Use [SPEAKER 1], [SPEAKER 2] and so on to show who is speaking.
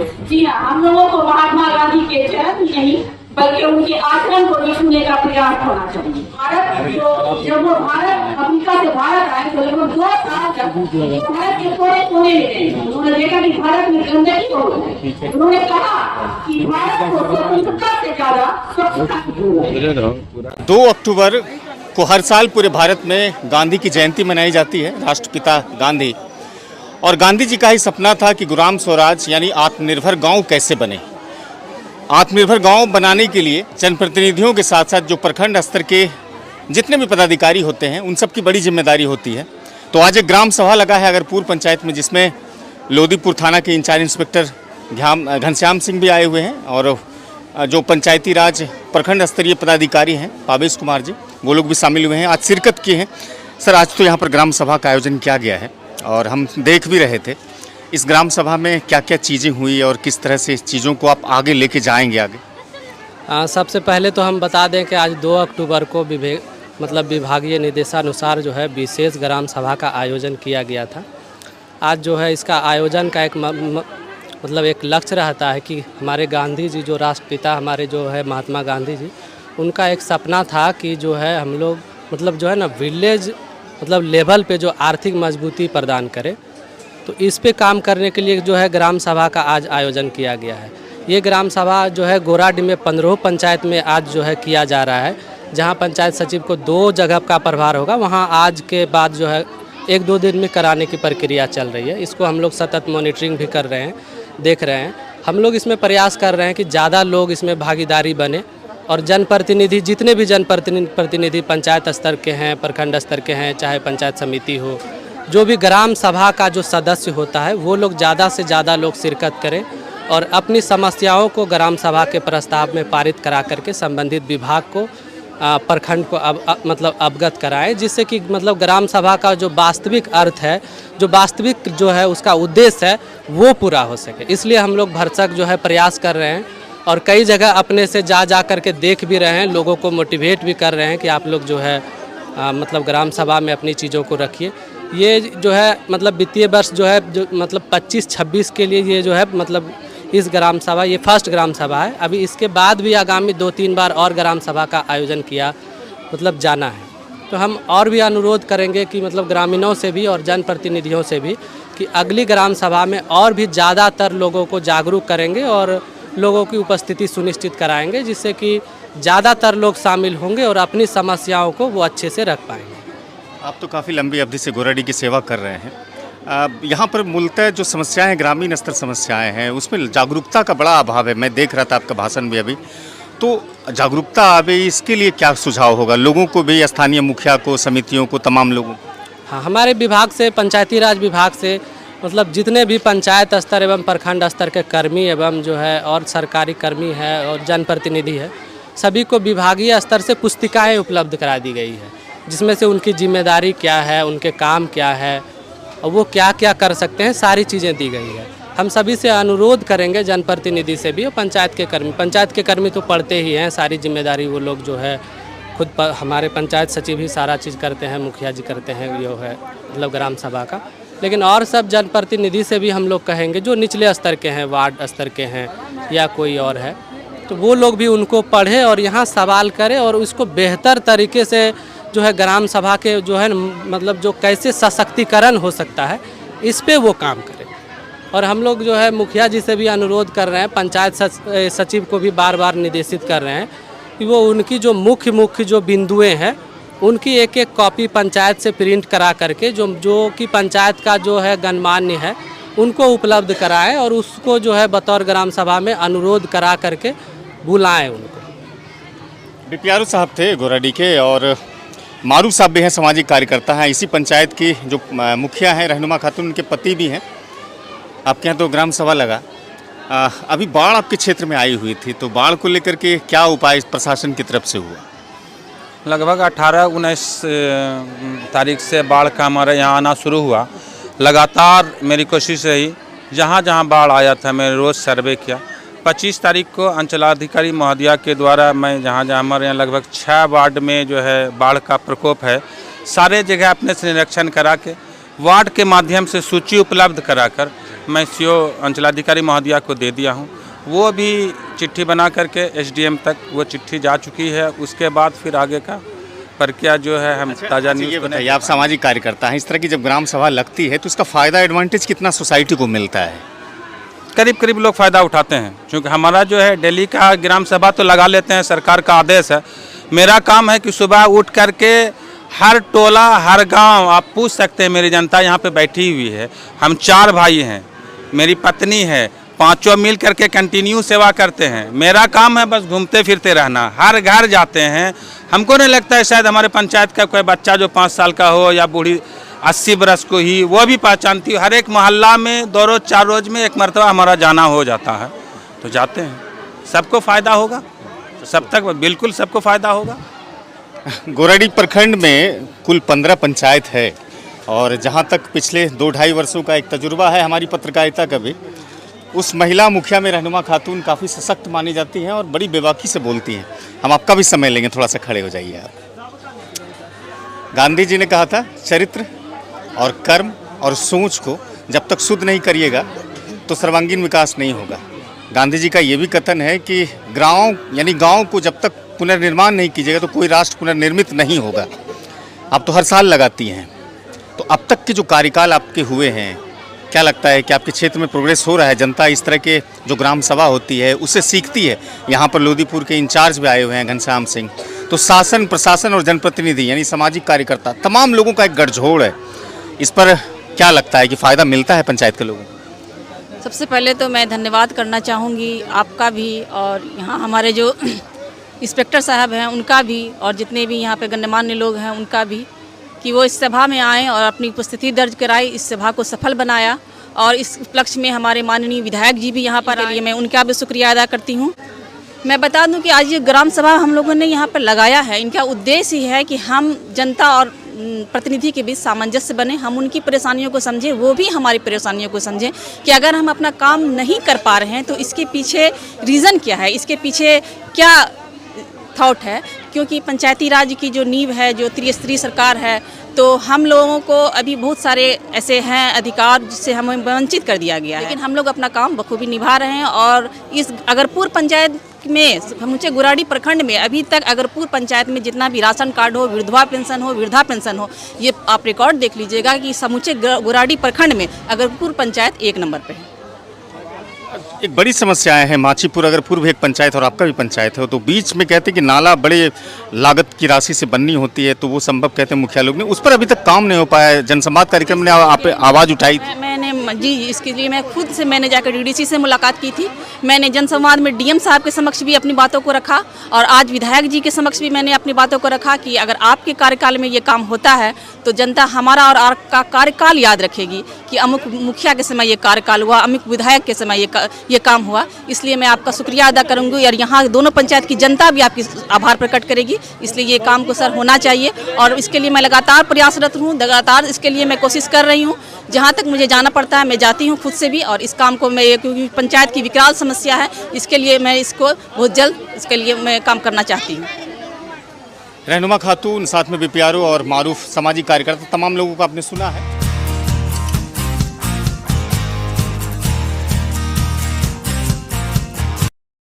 [SPEAKER 1] जी हाँ, हम लोगों को महात्मा गांधी के जन्म ही नहीं बल्कि उनके आचरण को भी सुनने का प्रयास होना चाहिए। भारत जब वो भारत अफ्रीका से भारत आए तो लगभग 2 साल तक भारत के कोने कोने में रहे। उन्होंने देखा कि भारत में गंदगी हो रही है। उन्होंने कहा कि भारत को स्वतंत्रता से ज्यादा स्वच्छता।
[SPEAKER 2] 2 अक्टूबर को हर साल पूरे भारत में गांधी की जयंती मनाई जाती है, राष्ट्रपिता गांधी। और गांधी जी का ही सपना था कि ग्राम स्वराज यानी आत्मनिर्भर गांव कैसे बने। आत्मनिर्भर गांव बनाने के लिए जनप्रतिनिधियों के साथ साथ जो प्रखंड स्तर के जितने भी पदाधिकारी होते हैं उन सब की बड़ी जिम्मेदारी होती है। तो आज एक ग्राम सभा लगा है अगरपुर पंचायत में, जिसमें लोदीपुर थाना के इंचार्ज इंस्पेक्टर घनश्याम सिंह भी आए हुए हैं और जो पंचायती राज प्रखंड स्तरीय पदाधिकारी हैं पावेश कुमार जी, वो लोग भी शामिल हुए हैं, आज शिरकत किए हैं। सर, आज तो यहाँ पर ग्राम सभा का आयोजन किया गया है और हम देख भी रहे थे इस ग्राम सभा में क्या क्या चीज़ें हुई और किस तरह से इस चीज़ों को आप आगे लेके जाएंगे आगे।
[SPEAKER 3] सबसे पहले तो हम बता दें कि आज 2 अक्टूबर को विभागीय निर्देशानुसार जो है विशेष ग्राम सभा का आयोजन किया गया था। आज जो है इसका आयोजन का एक लक्ष्य रहता है कि हमारे गांधी जी जो राष्ट्रपिता हमारे जो है महात्मा गांधी जी, उनका एक सपना था कि जो है हम लोग विलेज लेवल पे जो आर्थिक मजबूती प्रदान करें। तो इस पे काम करने के लिए जो है ग्राम सभा का आज आयोजन किया गया है। ये ग्राम सभा जो है गोराडीह में 15 पंचायत में आज जो है किया जा रहा है, जहाँ पंचायत सचिव को 2 जगह का प्रभार होगा। वहाँ आज के बाद जो है 1-2 दिन में कराने की प्रक्रिया चल रही है। इसको हम लोग सतत मॉनिटरिंग भी कर रहे हैं, देख रहे हैं। हम लोग इसमें प्रयास कर रहे हैं कि ज़्यादा लोग इसमें भागीदारी बने और जनप्रतिनिधि जितने भी जनप्रतिनिधि पंचायत स्तर के हैं, प्रखंड स्तर के हैं, चाहे पंचायत समिति हो, जो भी ग्राम सभा का जो सदस्य होता है वो लोग ज़्यादा से ज़्यादा लोग शिरकत करें और अपनी समस्याओं को ग्राम सभा के प्रस्ताव में पारित करा करके संबंधित विभाग को प्रखंड को अवगत कराएं, जिससे कि ग्राम सभा का जो वास्तविक अर्थ है, जो वास्तविक जो है उसका उद्देश्य है वो पूरा हो सके। इसलिए हम लोग भरसक जो है प्रयास कर रहे हैं और कई जगह अपने से जा कर के देख भी रहे हैं, लोगों को मोटिवेट भी कर रहे हैं कि आप लोग जो है ग्राम सभा में अपनी चीज़ों को रखिए। ये जो है वित्तीय वर्ष जो है 25-26 के लिए ये जो है इस ग्राम सभा ये फर्स्ट ग्राम सभा है। अभी इसके बाद भी आगामी 2-3 बार और ग्राम सभा का आयोजन किया जाना है। तो हम और भी अनुरोध करेंगे कि ग्रामीणों से भी और जनप्रतिनिधियों से भी कि अगली ग्राम सभा में और भी ज़्यादातर लोगों को जागरूक करेंगे और लोगों की उपस्थिति सुनिश्चित कराएंगे, जिससे कि ज़्यादातर लोग शामिल होंगे और अपनी समस्याओं को वो अच्छे से रख पाएंगे।
[SPEAKER 2] आप तो काफ़ी लंबी अवधि से गोराडीह की सेवा कर रहे हैं। यहाँ पर मूलतः जो समस्याएं ग्रामीण स्तर समस्याएं हैं उसमें जागरूकता का बड़ा अभाव है। मैं देख रहा था आपका भाषण भी अभी, तो जागरूकता आवे इसके लिए क्या सुझाव होगा लोगों को भी, स्थानीय मुखिया को, समितियों को, तमाम लोगों को?
[SPEAKER 3] हाँ, हमारे विभाग से, पंचायती राज विभाग से जितने भी पंचायत स्तर एवं प्रखंड स्तर के कर्मी एवं जो है और सरकारी कर्मी है और जनप्रतिनिधि है, सभी को विभागीय स्तर से पुस्तिकाएँ उपलब्ध करा दी गई है, जिसमें से उनकी जिम्मेदारी क्या है, उनके काम क्या है और वो क्या क्या कर सकते हैं, सारी चीज़ें दी गई है। हम सभी से अनुरोध करेंगे, जनप्रतिनिधि से भी और पंचायत के कर्मी तो पढ़ते ही हैं, सारी जिम्मेदारी वो लोग जो है खुद पर, हमारे पंचायत सचिव ही सारा चीज़ करते हैं, मुखिया जी करते हैं जो है ग्राम सभा का। लेकिन और सब जनप्रतिनिधि से भी हम लोग कहेंगे जो निचले स्तर के हैं, वार्ड स्तर के हैं या कोई और है, तो वो लोग भी उनको पढ़े और यहाँ सवाल करें और उसको बेहतर तरीके से जो है ग्राम सभा के जो है जो कैसे सशक्तिकरण हो सकता है इस पे वो काम करें। और हम लोग जो है मुखिया जी से भी अनुरोध कर रहे हैं, पंचायत सचिव को भी बार बार निर्देशित कर रहे हैं कि वो उनकी जो मुख्य जो बिंदुएं हैं उनकी एक कॉपी पंचायत से प्रिंट करा करके जो कि पंचायत का जो है गणमान्य है उनको उपलब्ध कराएं और उसको जो है बतौर ग्राम सभा में अनुरोध करा करके बुलाएं उनको।
[SPEAKER 2] बीपीआरओ साहब थे गोराडीह के और मारूफ साहब भी हैं, सामाजिक कार्यकर्ता हैं। इसी पंचायत की जो मुखिया हैं रहनुमा खातून, उनके पति भी हैं। आपके यहाँ तो ग्राम सभा लगा, अभी बाढ़ आपके क्षेत्र में आई हुई थी, तो बाढ़ को लेकर के क्या उपाय प्रशासन की तरफ से हुआ?
[SPEAKER 4] लगभग 18-19 तारीख से बाढ़ का हमारे यहाँ आना शुरू हुआ। लगातार मेरी कोशिश रही, जहाँ जहाँ बाढ़ आया था मैंने रोज़ सर्वे किया। 25 तारीख को अंचलाधिकारी महोदया के द्वारा मैं जहाँ जहाँ हमारे यहाँ लगभग 6 वार्ड में जो है बाढ़ का प्रकोप है, सारे जगह अपने से निरीक्षण करा के वार्ड के माध्यम से सूची उपलब्ध कराकर मैं सीओ अंचलाधिकारी महोदया को दे दिया हूँ। वो भी चिट्ठी बना करके एसडीएम तक वो चिट्ठी जा चुकी है। उसके बाद फिर आगे का प्रक्रिया जो है हम ताज़ा न्यूज़
[SPEAKER 2] ये बताइए, आप सामाजिक कार्यकर्ता हैं, इस तरह की जब ग्राम सभा लगती है तो इसका फ़ायदा एडवांटेज कितना सोसाइटी को मिलता है?
[SPEAKER 4] करीब करीब लोग फ़ायदा उठाते हैं, क्योंकि हमारा जो है डेली का ग्राम सभा तो लगा लेते हैं, सरकार का आदेश है। मेरा काम है कि सुबह उठ करके हर टोला हर गांव, आप पूछ सकते हैं, मेरी जनता यहाँ पे बैठी हुई है। हम 4 भाई हैं, मेरी पत्नी है, पांचों मिल करके कंटिन्यू सेवा करते हैं। मेरा काम है बस घूमते फिरते रहना, हर घर जाते हैं। हमको नहीं लगता है शायद हमारे पंचायत का कोई बच्चा जो 5 साल का हो या बूढ़ी 80 बरस को ही, वो भी पहचानती है। हर एक मोहल्ला में 2 रोज़ 4 रोज़ में एक मरतबा हमारा जाना हो जाता है, तो जाते हैं। सबको फ़ायदा होगा, सब तक बिल्कुल सबको फ़ायदा होगा।
[SPEAKER 2] गोराडी प्रखंड में कुल 15 पंचायत है और जहाँ तक पिछले 2-2.5 वर्षों का एक तजुर्बा है हमारी पत्रकारिता का भी, उस महिला मुखिया में रहनुमा खातून काफ़ी सशक्त मानी जाती हैं और बड़ी बेबाकी से बोलती हैं। हम आपका भी समय लेंगे, थोड़ा सा खड़े हो जाइए आप। गांधी जी ने कहा था, चरित्र और कर्म और सोच को जब तक शुद्ध नहीं करिएगा तो सर्वांगीण विकास नहीं होगा। गांधी जी का ये भी कथन है कि गांव को जब तक पुनर्निर्माण नहीं कीजिएगा तो कोई राष्ट्र पुनर्निर्मित नहीं होगा। आप तो हर साल लगाती हैं, तो अब तक के जो कार्यकाल आपके हुए हैं, क्या लगता है कि आपके क्षेत्र में प्रोग्रेस हो रहा है? जनता इस तरह के जो ग्राम सभा होती है उससे सीखती है। यहाँ पर लोदीपुर के इंचार्ज भी आए हुए हैं, घनश्याम सिंह। तो शासन, प्रशासन और जनप्रतिनिधि यानी सामाजिक कार्यकर्ता, तमाम लोगों का एक गठजोड़ है। इस पर क्या लगता है कि फ़ायदा मिलता है पंचायत के लोगों को?
[SPEAKER 5] सबसे पहले तो मैं धन्यवाद करना चाहूँगी आपका भी, और यहाँ हमारे जो इंस्पेक्टर साहब हैं उनका भी, और जितने भी यहाँ पे गणमान्य लोग हैं उनका भी, कि वो इस सभा में आए और अपनी उपस्थिति दर्ज कराई, इस सभा को सफल बनाया। और इस उपलक्ष्य में हमारे माननीय विधायक जी भी यहाँ पर आए, मैं उनका भी शुक्रिया अदा करती हूँ। मैं बता दूं कि आज ये ग्राम सभा हम लोगों ने यहाँ पर लगाया है, इनका उद्देश्य ही है कि हम जनता और प्रतिनिधि के बीच सामंजस्य बने, हम उनकी परेशानियों को समझें, वो भी हमारी परेशानियों को समझें कि अगर हम अपना काम नहीं कर पा रहे हैं तो इसके पीछे रीज़न क्या है, इसके पीछे क्या थॉट है। क्योंकि पंचायती राज की जो नींव है, जो त्रिस्तरीय सरकार है, तो हम लोगों को अभी बहुत सारे ऐसे हैं अधिकार जिससे हमें वंचित कर दिया गया है, लेकिन हम लोग अपना काम बखूबी निभा रहे हैं। और इस अगरपुर पंचायत में, समूचे गोराडी प्रखंड में अभी तक अगरपुर पंचायत में जितना भी राशन कार्ड हो, विधवा पेंशन हो, वृद्धा पेंशन हो, ये आप रिकॉर्ड देख लीजिएगा कि समूचे गोराडी प्रखंड में अगरपुर पंचायत 1 नंबर पे है।
[SPEAKER 2] एक बड़ी समस्याएं हैं, माचीपुर अगरपुर भी एक पंचायत और आपका भी पंचायत है, तो बीच में कहते हैं कि नाला बड़े लागत की राशि से बननी होती है, तो वो संभव कहते हैं मुखिया लोग ने, उस पर अभी तक काम नहीं हो पाया। जनसंवाद कार्यक्रम ने आप आवाज़ उठाई थी।
[SPEAKER 5] मैंने जी, इसके लिए मैं खुद से मैंने जाकर डीडीसी से मुलाकात की थी। मैंने जनसंवाद में डीएम साहब के समक्ष भी अपनी बातों को रखा, और आज विधायक जी के समक्ष भी मैंने अपनी बातों को रखा कि अगर आपके कार्यकाल में ये काम होता है तो जनता हमारा और आपका कार्यकाल याद रखेगी कि अमुक मुखिया के समय ये कार्यकाल हुआ, अमुक विधायक के समय ये काम हुआ। इसलिए मैं आपका शुक्रिया अदा करूंगी, और यहाँ दोनों पंचायत की जनता भी आपकी आभार प्रकट करेगी। इसलिए ये काम को सर होना चाहिए, और इसके लिए मैं लगातार प्रयासरत हूँ, लगातार इसके लिए मैं कोशिश कर रही हूँ। जहाँ तक मुझे जाना पड़ता है मैं जाती हूँ खुद से भी, और इस काम को मैं, क्योंकि पंचायत की विकराल समस्या है, इसके लिए मैं इसको बहुत जल्द इसके लिए मैं काम करना चाहती हूँ।
[SPEAKER 2] रहनुमा खातून, साथ में बीपीआरओ और मारूफ सामाजिक कार्यकर्ता, तमाम लोगों को आपने सुना है।